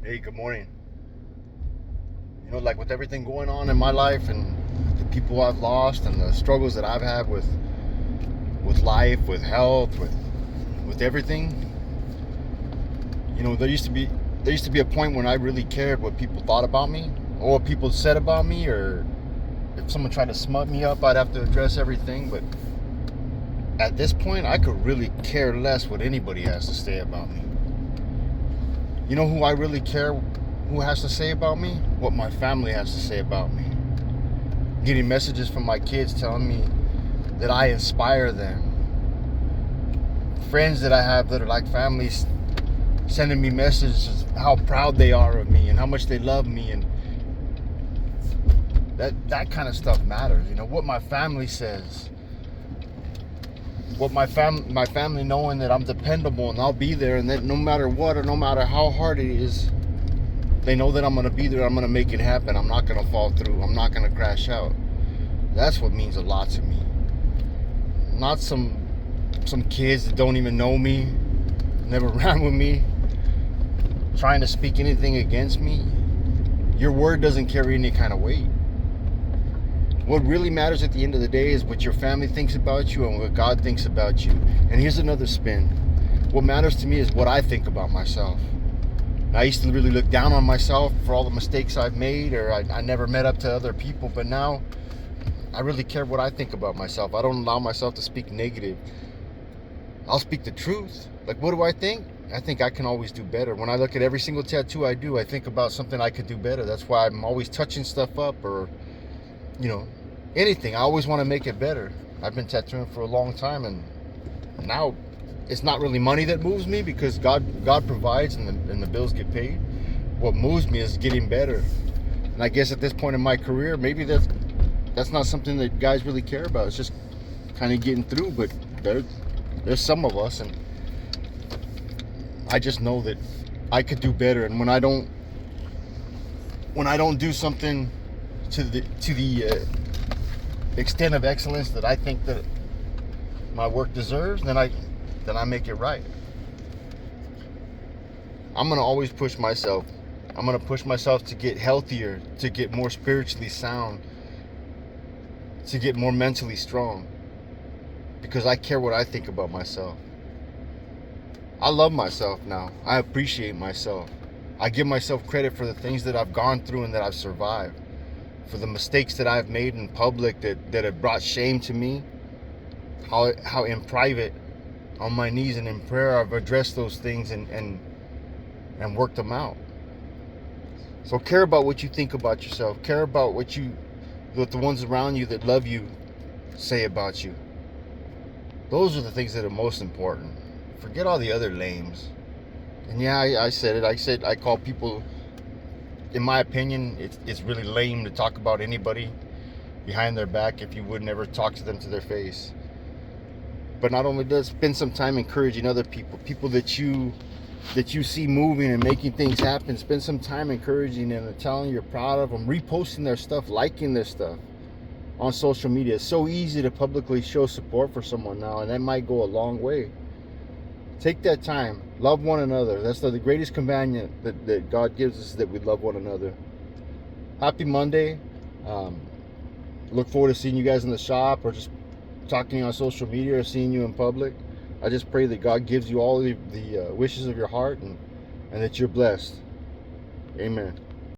Hey, good morning. Like with everything going on in my life and the people I've lost and the struggles that I've had with life, with health, with everything. There used to be a point when I really cared what people thought about me or what people said about me, or if someone tried to smut me up, I'd have to address everything. But at this point, I could really care less what anybody has to say about me. You know who I really care who has to say about me? What my family has to say about me. Getting messages from my kids telling me that I inspire them. Friends that I have that are like families sending me messages how proud they are of me and how much they love me, and that kind of stuff matters. What my family says. What my family knowing that I'm dependable and I'll be there, and that no matter what or no matter how hard it is, they know that I'm going to be there. I'm going to make it happen. I'm not going to fall through. I'm not going to crash out. That's what means a lot to me. Not some kids that don't even know me, never ran with me, trying to speak anything against me. Your word doesn't carry any kind of weight. What really matters at the end of the day is what your family thinks about you and what God thinks about you. And here's another spin. What matters to me is what I think about myself. I used to really look down on myself for all the mistakes I've made, or I never met up to other people, but now I really care what I think about myself. I don't allow myself to speak negative. I'll speak the truth. Like, what do I think? I think I can always do better. When I look at every single tattoo I do, I think about something I could do better. That's why I'm always touching stuff up, or, anything. I always want to make it better. I've been tattooing for a long time, and now it's not really money that moves me, because God provides and the bills get paid. What moves me is getting better. And I guess at this point in my career, maybe that's not something that guys really care about. It's just kind of getting through. But there's some of us, and I just know that I could do better. And when I don't do something to the extent of excellence that I think that my work deserves, then I make it right. I'm gonna always push myself. I'm gonna push myself to get healthier, to get more spiritually sound, to get more mentally strong, because I care what I think about myself. I love myself now. I appreciate myself. I give myself credit for the things that I've gone through and that I've survived, for the mistakes that I've made in public that have brought shame to me. How in private, on my knees and in prayer, I've addressed those things and worked them out. So care about what you think about yourself. Care about what the ones around you that love you say about you. Those are the things that are most important. Forget all the other lames. And yeah, I said it. I call people, in my opinion, it's really lame to talk about anybody behind their back if you would never talk to them to their face. But not only does, spend some time encouraging other people that you see moving and making things happen. Spend some time encouraging them and telling you're proud of them, reposting their stuff, liking their stuff on social media. It's so easy to publicly show support for someone now, and that might go a long way. Take that time. Love one another. That's the greatest commandment that God gives us, that we love one another. Happy Monday. Look forward to seeing you guys in the shop, or just talking to you on social media, or seeing you in public. I just pray that God gives you all the wishes of your heart, and that you're blessed. Amen.